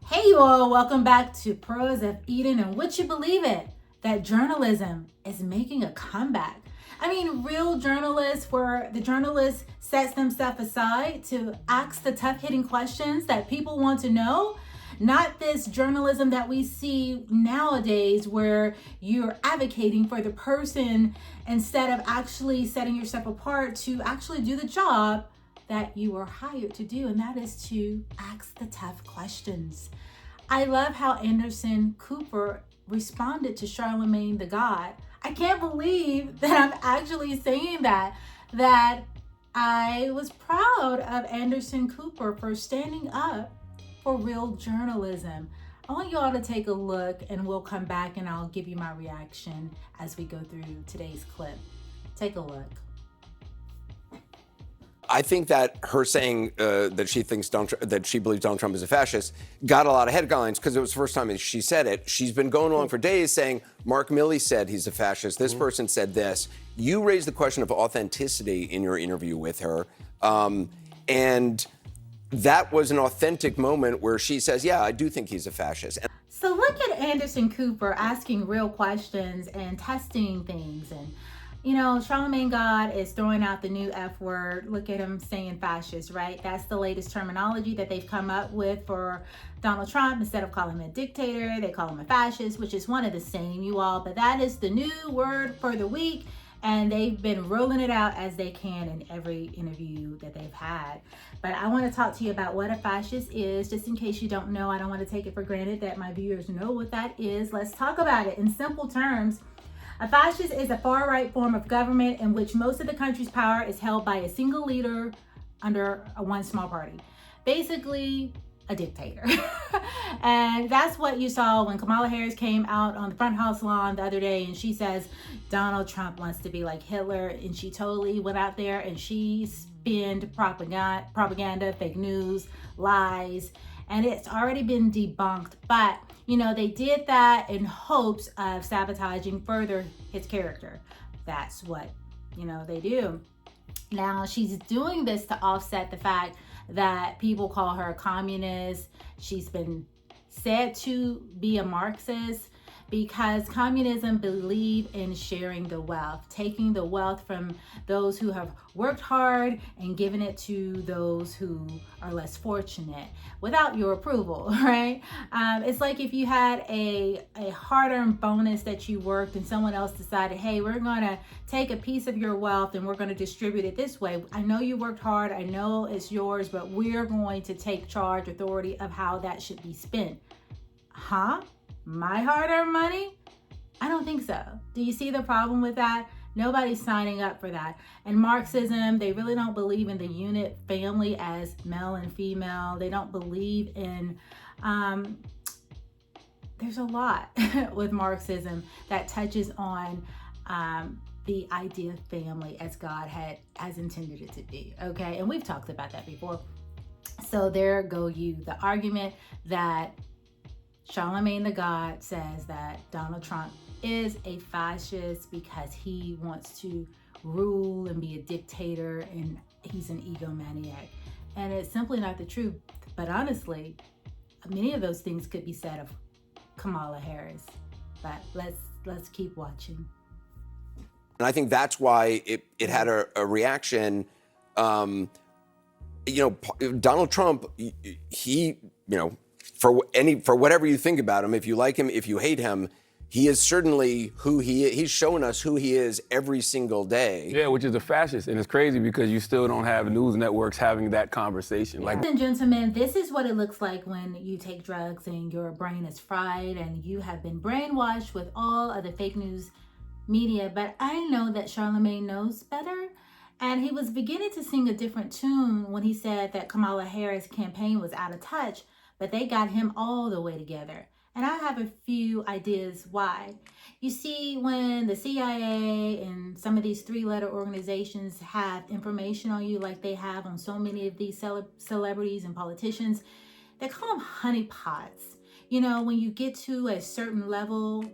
Hey you all, welcome back to Pros of Eden, and would you believe it, that journalism is making a comeback. I mean, real journalists, where the journalist sets themselves aside to ask the tough hitting questions that people want to know. Not this journalism that we see nowadays where you're advocating for the person instead of actually setting yourself apart to actually do the job that you are hired to do, and that is to ask the tough questions. I love how Anderson Cooper responded to Charlamagne the God. I can't believe that I'm actually saying that I was proud of Anderson Cooper for standing up for real journalism. I want you all to take a look, and we'll come back and I'll give you my reaction as we go through today's clip. Take a look. I think that her saying that she believes Donald Trump is a fascist got a lot of headlines because it was the first time she said it. She's been going along for days saying Mark Milley said he's a fascist. This person said this. You raised the question of authenticity in your interview with her, and that was an authentic moment where she says, "Yeah, I do think he's a fascist." So look at Anderson Cooper asking real questions and testing things. And you know, Charlamagne God is throwing out the new F word. Look at him saying fascist, right? That's the latest terminology that they've come up with for Donald Trump. Instead of calling him a dictator, they call him a fascist, which is one of the same, you all. But that is the new word for the week. And they've been rolling it out as they can in every interview that they've had. But I want to talk to you about what a fascist is, just in case you don't know. I don't want to take it for granted that my viewers know what that is. Let's talk about it in simple terms. A fascist is a far-right form of government in which most of the country's power is held by a single leader under one small party. Basically, a dictator. And that's what you saw when Kamala Harris came out on the front house lawn the other day and she says Donald Trump wants to be like Hitler, and she totally went out there and she spinned propaganda, fake news, lies, and it's already been debunked. But you know, they did that in hopes of sabotaging further his character. That's what, you know, they do. Now, she's doing this to offset the fact that people call her a communist. She's been said to be a Marxist because communism believe in sharing the wealth, taking the wealth from those who have worked hard and giving it to those who are less fortunate without your approval, right? It's like if you had a hard-earned bonus that you worked and someone else decided, hey, we're gonna take a piece of your wealth and we're gonna distribute it this way. I know you worked hard, I know it's yours, but we're going to take charge, authority of how that should be spent. Huh? My hard-earned money? I don't think so. Do you see the problem with that? Nobody's signing up for that. And Marxism, they really don't believe in the unit family as male and female. They don't believe in, there's a lot with Marxism that touches on the idea of family as God has intended it to be, okay? And we've talked about that before. So there go you. The argument that Charlamagne the God says that Donald Trump is a fascist because he wants to rule and be a dictator and he's an egomaniac. And it's simply not the truth. But honestly, many of those things could be said of Kamala Harris. But let's keep watching. And I think that's why it had a reaction. You know, Donald Trump, he, you know, for whatever you think about him, if you like him, if you hate him, he is certainly who he is. He's showing us who he is every single day. Yeah, which is a fascist. And it's crazy because you still don't have news networks having that conversation. Ladies and gentlemen, this is what it looks like when you take drugs and your brain is fried and you have been brainwashed with all of the fake news media. But I know that Charlamagne knows better. And he was beginning to sing a different tune when he said that Kamala Harris' campaign was out of touch, but they got him all the way together. And I have a few ideas why. You see, when the CIA and some of these three-letter organizations have information on you like they have on so many of these celebrities and politicians, they call them honeypots. You know, when you get to a certain level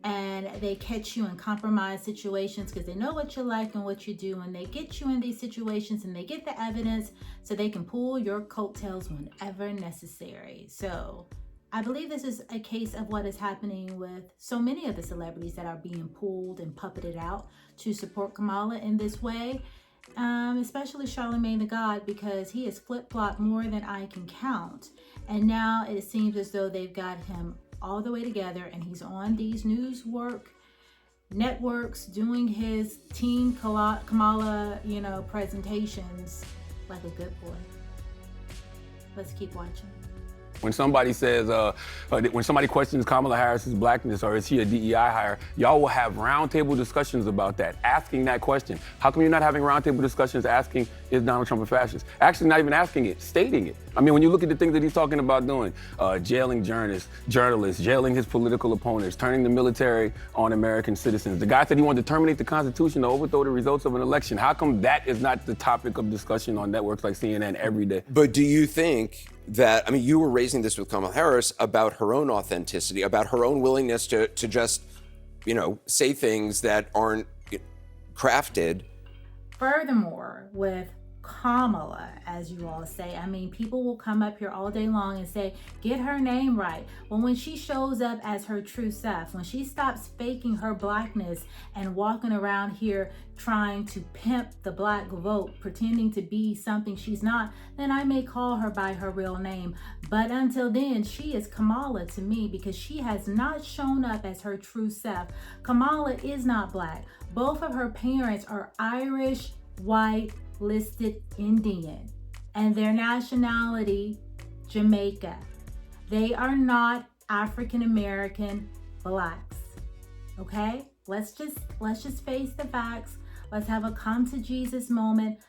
and they catch you in compromised situations because they know what you like and what you do, and they get you in these situations and they get the evidence so they can pull your coattails whenever necessary. So I believe this is a case of what is happening with so many of the celebrities that are being pulled and puppeted out to support Kamala in this way, especially Charlamagne the God, because he has flip-flopped more than I can count. And now it seems as though they've got him all the way together, and he's on these networks doing his Team Kamala, presentations like a good boy. Let's keep watching. When somebody says, when somebody questions Kamala Harris's blackness or is he a DEI hire, y'all will have roundtable discussions about that, asking that question. How come you're not having roundtable discussions asking, is Donald Trump a fascist? Actually not even asking it, stating it. I mean, when you look at the things that he's talking about doing, jailing journalists, jailing his political opponents, turning the military on American citizens. The guy said he wanted to terminate the Constitution to overthrow the results of an election. How come that is not the topic of discussion on networks like CNN every day? But do you think that, you were raising this with Kamala Harris about her own authenticity, about her own willingness to just, say things that aren't crafted. Furthermore, with Kamala, as you all say, people will come up here all day long and say, get her name right. Well, when she shows up as her true self, when she stops faking her blackness and walking around here trying to pimp the black vote, pretending to be something she's not, then I may call her by her real name. But until then, she is Kamala to me because she has not shown up as her true self. Kamala is not black. Both of her parents are Irish, white, listed Indian, and their nationality Jamaica. They are not African American blacks. Okay? Let's just face the facts. Let's have a come to Jesus moment.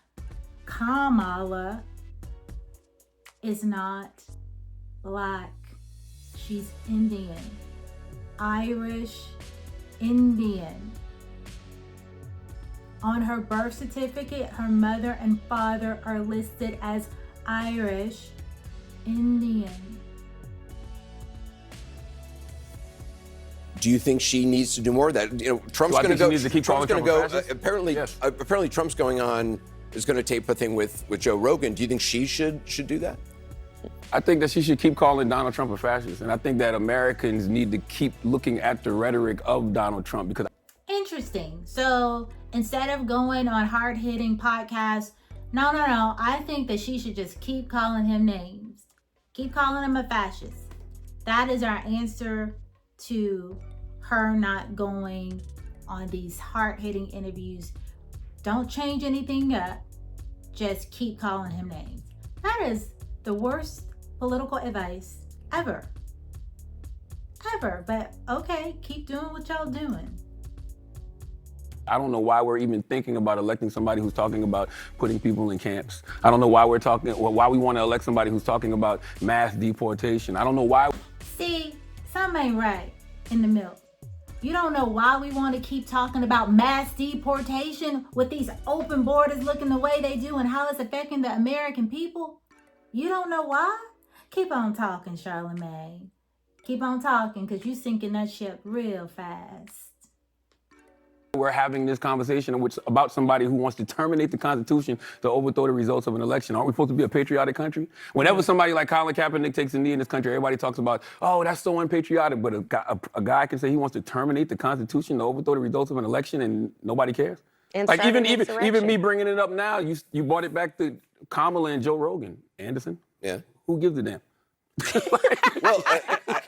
Kamala is not black. She's Indian. Irish Indian. On her birth certificate, her mother and father are listed as Irish Indian. Do you think she needs to do more of that? Trump's going to go. Trump's going to go. Apparently, Trump's going on. Is going to tape a thing with Joe Rogan. Do you think she should do that? I think that she should keep calling Donald Trump a fascist, and I think that Americans need to keep looking at the rhetoric of Donald Trump because. Interesting. So instead of going on hard-hitting podcasts, no. I think that she should just keep calling him names. Keep calling him a fascist. That is our answer to her not going on these hard-hitting interviews. Don't change anything up. Just keep calling him names. That is the worst political advice ever. But okay, keep doing what y'all doing. I don't know why we're even thinking about electing somebody who's talking about putting people in camps. I don't know why why we want to elect somebody who's talking about mass deportation. I don't know why. See, something ain't right in the milk. You don't know why we want to keep talking about mass deportation with these open borders looking the way they do and how it's affecting the American people? You don't know why? Keep on talking, Charlamagne. Keep on talking, because you're sinking that ship real fast. We're having this conversation about somebody who wants to terminate the Constitution to overthrow the results of an election. Aren't we supposed to be a patriotic country? Whenever somebody like Colin Kaepernick takes a knee in this country, everybody talks about, oh, that's so unpatriotic. But a guy can say he wants to terminate the Constitution to overthrow the results of an election and nobody cares? And like even me bringing it up now, you brought it back to Kamala and Joe Rogan. Anderson? Yeah. Who gives a damn? Well,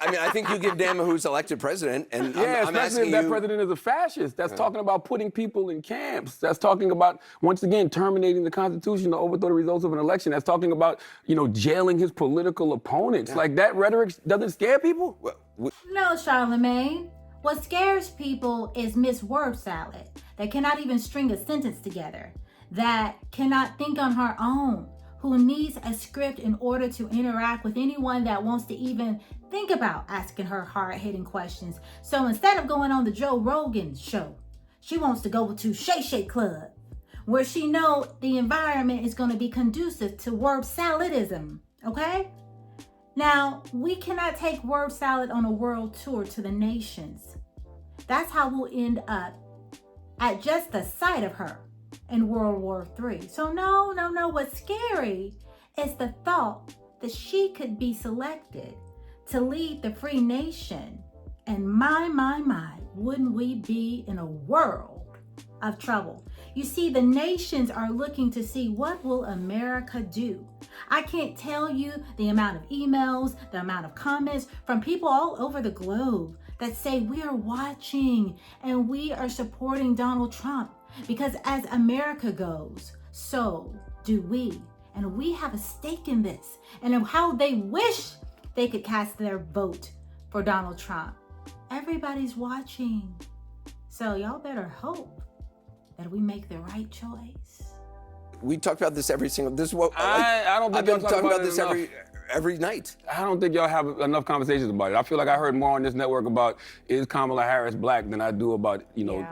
I think you give damn who's elected president, and I'm asking you. That president is a fascist. That's talking about putting people in camps. That's talking about, once again, terminating the Constitution to overthrow the results of an election. That's talking about, jailing his political opponents. Yeah. Like, that rhetoric doesn't scare people? No, Charlamagne. What scares people is Miss Word Salad that cannot even string a sentence together, that cannot think on her own, who needs a script in order to interact with anyone that wants to even think about asking her hard-hitting questions. So instead of going on the Joe Rogan show, she wants to go to 𝔼𝔹𝕀𝕃 Club, where she know the environment is going to be conducive to word salad-ism, okay? Now, we cannot take word salad on a world tour to the nations. That's how we'll end up at just the sight of her in World War III. So no. What's scary is the thought that she could be selected to lead the free nation. And my, wouldn't we be in a world of trouble? You see, the nations are looking to see what will America do. I can't tell you the amount of emails, the amount of comments from people all over the globe that say we are watching and we are supporting Donald Trump because as America goes, so do we. And we have a stake in this and of how they wish they could cast their vote for Donald Trump. Everybody's watching. So y'all better hope that we make the right choice. We talk about this every single. This is what I don't think I've been y'all talking about it this enough. every night. I don't think y'all have enough conversations about it. I feel like I heard more on this network about is Kamala Harris black than I do about,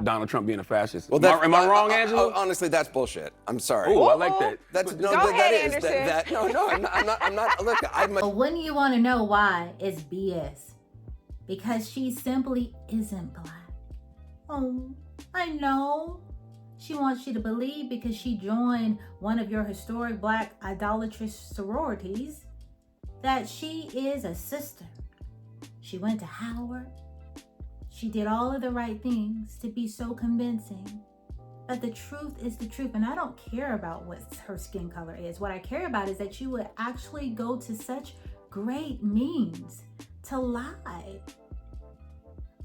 Donald Trump being a fascist. Well, am I wrong, Angela? Honestly, that's bullshit. I'm sorry. Oh, I like that. That's no, Go that ahead, is Anderson. that. No, I'm not. Look, But wouldn't you want to know why it's BS? Because she simply isn't black. Oh, I know. She wants you to believe because she joined one of your historic black idolatrous sororities that she is a sister. She went to Howard. She did all of the right things to be so convincing. But the truth is the truth. And I don't care about what her skin color is. What I care about is that you would actually go to such great means to lie.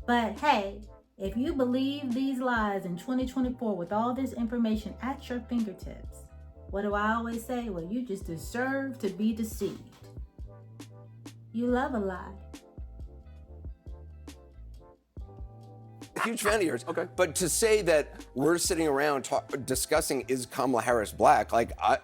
But hey, if you believe these lies in 2024 with all this information at your fingertips, what do I always say? Well, you just deserve to be deceived. You love a lie. huge fan of yours. Okay. But to say that we're sitting around discussing is Kamala Harris black, like I.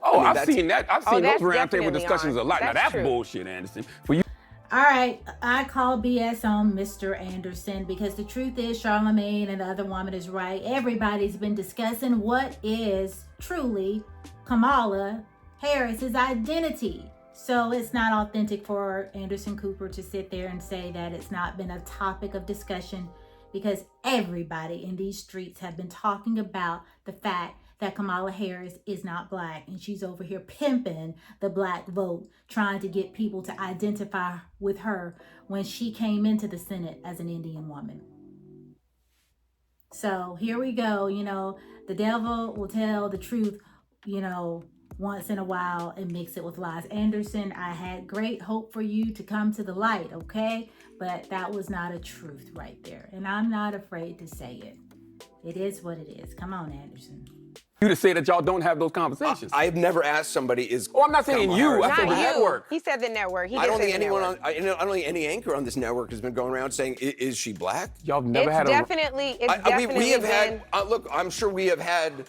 Oh, I mean, I've seen that. I've seen those that's roundtable definitely discussions on. a lot. Now That's that's true. bullshit, Anderson. For you. All right, I call BS on Mr. Anderson because the truth is Charlamagne and the other woman is right. Everybody's been discussing what is truly Kamala Harris's identity. So it's not authentic for Anderson Cooper to sit there and say that it's not been a topic of discussion because everybody in these streets have been talking about the fact that Kamala Harris is not black and she's over here pimping the black vote, trying to get people to identify with her when she came into the Senate as an Indian woman. So here we go, the devil will tell the truth, once in a while and mix it with lies. Anderson, I had great hope for you to come to the light, okay? But that was not a truth right there. And I'm not afraid to say it. It is what it is. Come on, Anderson. You to say that y'all don't have those conversations. I've never asked somebody is. I'm not saying Kamala you. Harris I said Not the you. network. He said the network. I don't think anyone I don't think any anchor on this network has been going around saying, "Is she black?" Y'all never It's had definitely, we have been, had. Look, I'm sure we have had,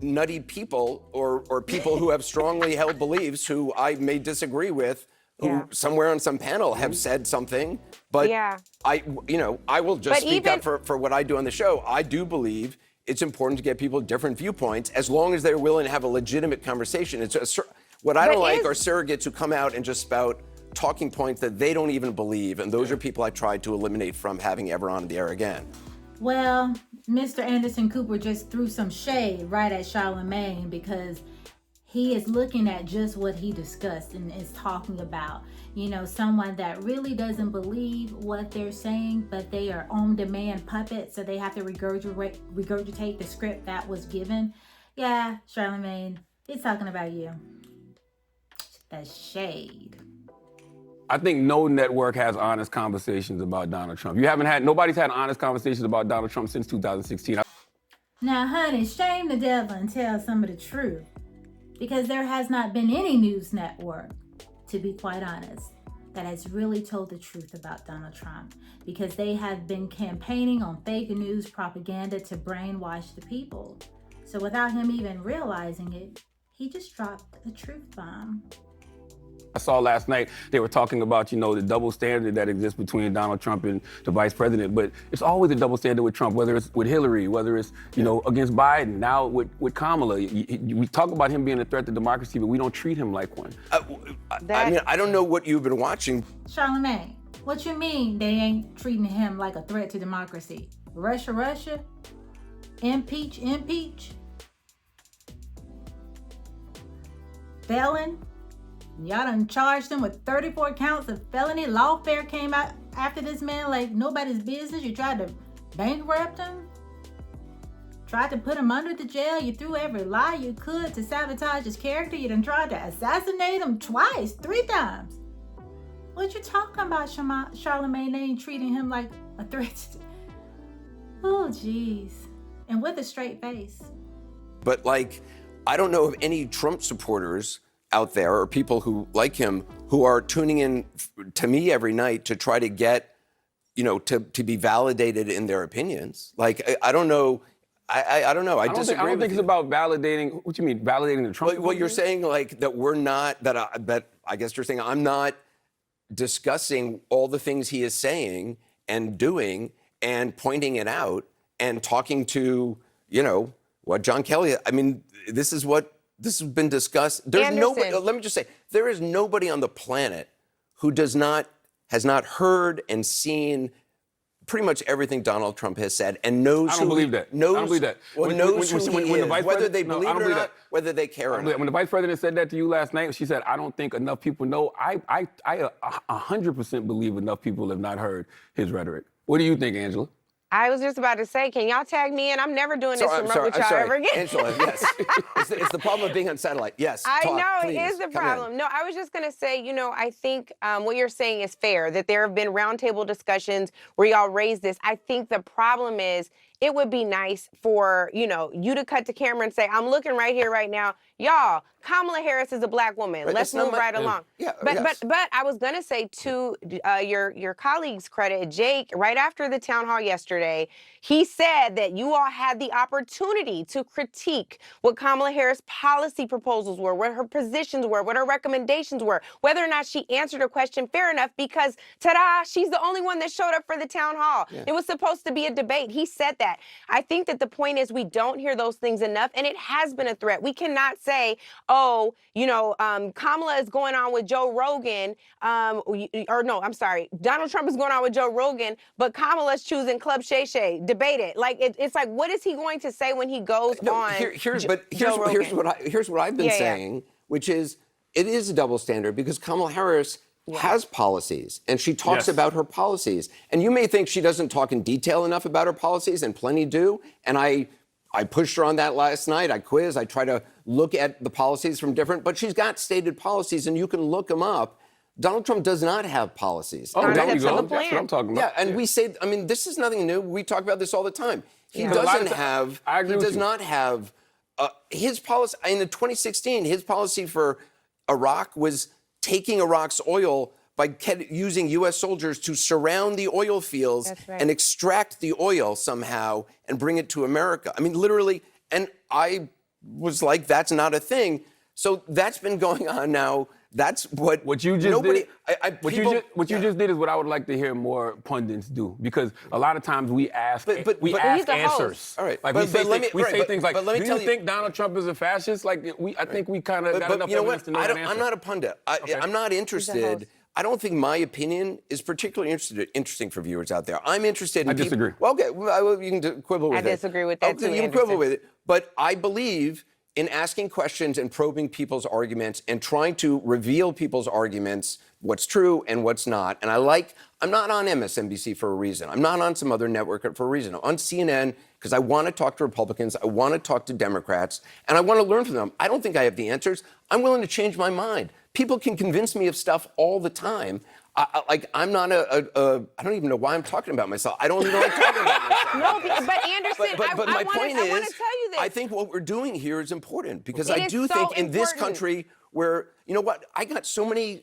nutty people or people who have strongly held beliefs who I may disagree with, who Yeah. somewhere on some panel have said something. But Yeah. I will just But speak even- out for what I do on the show. I do believe it's important to get people different viewpoints as long as they're willing to have a legitimate conversation. What I But don't like is- are surrogates who come out and just spout talking points that they don't even believe, and those are people I tried to eliminate from having ever on the air again. Well, Mr. Anderson Cooper just threw some shade right at Charlamagne because he is looking at just what he discussed and is talking about. Someone that really doesn't believe what they're saying, but they are on-demand puppets, so they have to regurgitate the script that was given. Yeah, Charlamagne, he's talking about you. The shade. I think no network has honest conversations about Donald Trump. Nobody's had honest conversations about Donald Trump since 2016. Now, honey, shame the devil and tell some of the truth. Because there has not been any news network, to be quite honest, that has really told the truth about Donald Trump. Because they have been campaigning on fake news propaganda to brainwash the people. So without him even realizing it, he just dropped a truth bomb. I saw last night they were talking about, the double standard that exists between Donald Trump and the vice president. But it's always a double standard with Trump, whether it's with Hillary, whether it's, against Biden, now with Kamala. We talk about him being a threat to democracy, but we don't treat him like one. I don't know what you've been watching. Charlamagne, what you mean they ain't treating him like a threat to democracy? Russia? Impeach? Felon? Y'all done charged him with 34 counts of felony. Lawfare came out after this man like nobody's business. You tried to bankrupt him. Tried to put him under the jail. You threw every lie you could to sabotage his character. You done tried to assassinate him twice, 3 times. What you talking about, Charlamagne? They ain't treating him like a threat. Oh, jeez. And with a straight face. But like, I don't know of any Trump supporters out there or people who like him who are tuning in to me every night to try to get, to be validated in their opinions. Like, I don't know. I don't know. I disagree. I don't think it's about validating. What you mean, validating the Trump? Well, you're saying like that we're not, that I guess you're saying I'm not discussing all the things he is saying and doing and pointing it out and talking to, what John Kelly, I mean, this has been discussed. There's nobody, let me just say, there is nobody on the planet who has not heard and seen pretty much everything Donald Trump has said and knows I don't believe that. I don't believe that. Well, knows who he is, whether they believe it or not, whether they care or not. When the vice president said that to you last night, she said, I don't think enough people know. I 100% believe enough people have not heard his rhetoric. What do you think, Angela? I was just about to say, can y'all tag me in? I'm never doing this remote with y'all ever again. Angela, yes. It's the problem of being on satellite. Yes, I know, please, it is the problem. No, I was just going to say, I think what you're saying is fair, that there have been roundtable discussions where y'all raised this. I think the problem is it would be nice for, you to cut to camera and say, I'm looking right here, right now. Y'all, Kamala Harris is a black woman. Right, let's move right along. Yeah, but yes. I was going to say to your colleague's credit, Jake, right after the town hall yesterday, he said that you all had the opportunity to critique what Kamala Harris' policy proposals were, what her positions were, what her recommendations were, whether or not she answered a question fair enough because, ta-da, she's the only one that showed up for the town hall. Yeah. It was supposed to be a debate. He said that. I think that the point is we don't hear those things enough, and it has been a threat. We cannot say, Kamala is going on with Joe Rogan, Donald Trump is going on with Joe Rogan, but Kamala's choosing Club 𝔼𝔹𝕊𝕀𝕃. Debate it. Like, it's like, what is he going to say when he goes on Here's what I've been saying, which is, it is a double standard because Kamala Harris has policies, and she talks about her policies. And you may think she doesn't talk in detail enough about her policies, and plenty do. And I pushed her on that last night. I quizzed. I try to look at the policies from different, but she's got stated policies, and you can look them up. Donald Trump does not have policies. Oh, there you go. That's what I'm talking about. Yeah, and we say, I mean, this is nothing new. We talk about this all the time. He does not have his policy. In 2016, his policy for Iraq was taking Iraq's oil by using U.S. soldiers to surround the oil fields and extract the oil somehow and bring it to America. I mean, literally, and I was like, that's not a thing. So that's been going on now. That's what you just did. What you just did is what I would like to hear more pundits do, because a lot of times we ask answers. All right, like we say things like, "Do you think Donald Trump is a fascist?" Like I think we kind of got enough evidence to know that answer. I'm not a pundit. I'm not interested. I don't think my opinion is particularly interesting for viewers out there. I'm interested in I disagree. Well, okay, you can quibble with it. I disagree with that too, You can quibble with it, but I believe in asking questions and probing people's arguments and trying to reveal people's arguments, what's true and what's not. And I'm not on MSNBC for a reason. I'm not on some other network for a reason. I'm on CNN because I want to talk to Republicans. I want to talk to Democrats, and I want to learn from them. I don't think I have the answers. I'm willing to change my mind. People can convince me of stuff all the time. I'm not I don't even know why I'm talking about myself. I don't even know what I'm talking about myself. No, but Anderson, but my point is, I want to tell you this. I think what we're doing here is important because I do think in this country where, you know what, I got so many,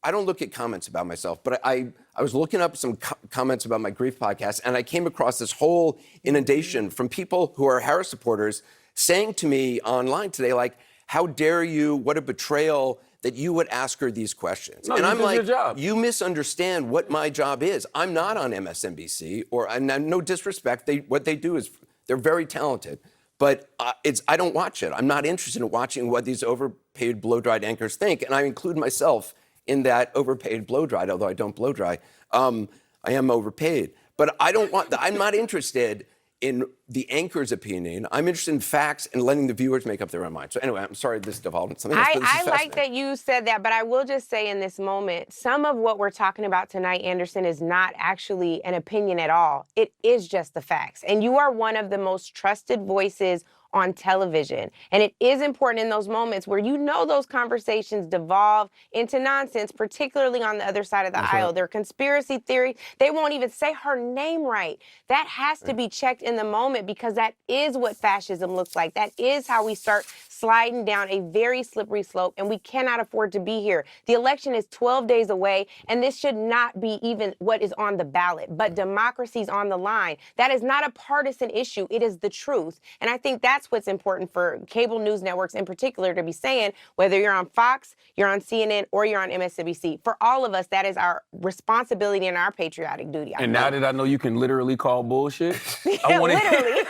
I don't look at comments about myself, but I was looking up some comments about my grief podcast, and I came across this whole inundation from people who are Harris supporters saying to me online today, like, how dare you, what a betrayal that you would ask her these questions. No, and I'm like, you misunderstand what my job is. I'm not on MSNBC, and no disrespect, what they do is, they're very talented, but I don't watch it. I'm not interested in watching what these overpaid blow-dried anchors think, and I include myself in that overpaid blow-dried, although I don't blow-dry. I am overpaid. But I'm not interested in the anchor's opinion. I'm interested in facts and letting the viewers make up their own mind. So anyway, I'm sorry this devolved into something else, but this is I like fascinating. that you said that, but I will just say in this moment, some of what we're talking about tonight, Anderson, is not actually an opinion at all. It is just the facts. And you are one of the most trusted voices on television. And it is important in those moments where you know those conversations devolve into nonsense, particularly on the other side of the aisle. Right. They're conspiracy theory. They won't even say her name right. That has to be checked in the moment, because that is what fascism looks like. That is how we start sliding down a very slippery slope, and we cannot afford to be here. The election is 12 days away, and this should not be even what is on the ballot, but democracy's on the line. That is not a partisan issue. It is the truth. And I think that's what's important for cable news networks in particular to be saying, whether you're on Fox, you're on CNN, or you're on MSNBC. For all of us, that is our responsibility and our patriotic duty. And now that I know you can literally call bullshit, I want Literally.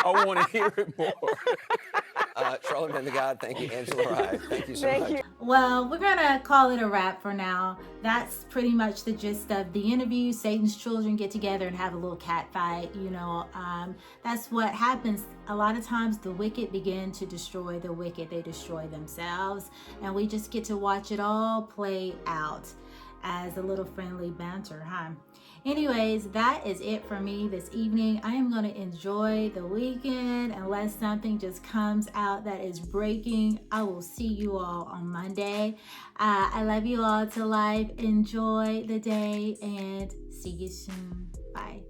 I want to hear it more. Charlamagne the God, thank you. Angela Rye, thank you so much. Thank you. Well, we're going to call it a wrap for now. That's pretty much the gist of the interview. Satan's children get together and have a little cat fight. You know, that's what happens. A lot of times the wicked begin to destroy the wicked. They destroy themselves. And we just get to watch it all play out as a little friendly banter, huh? Anyways, that is it for me this evening. I am going to enjoy the weekend unless something just comes out that is breaking. I will see you all on Monday. I love you all to life. Enjoy the day and see you soon. Bye.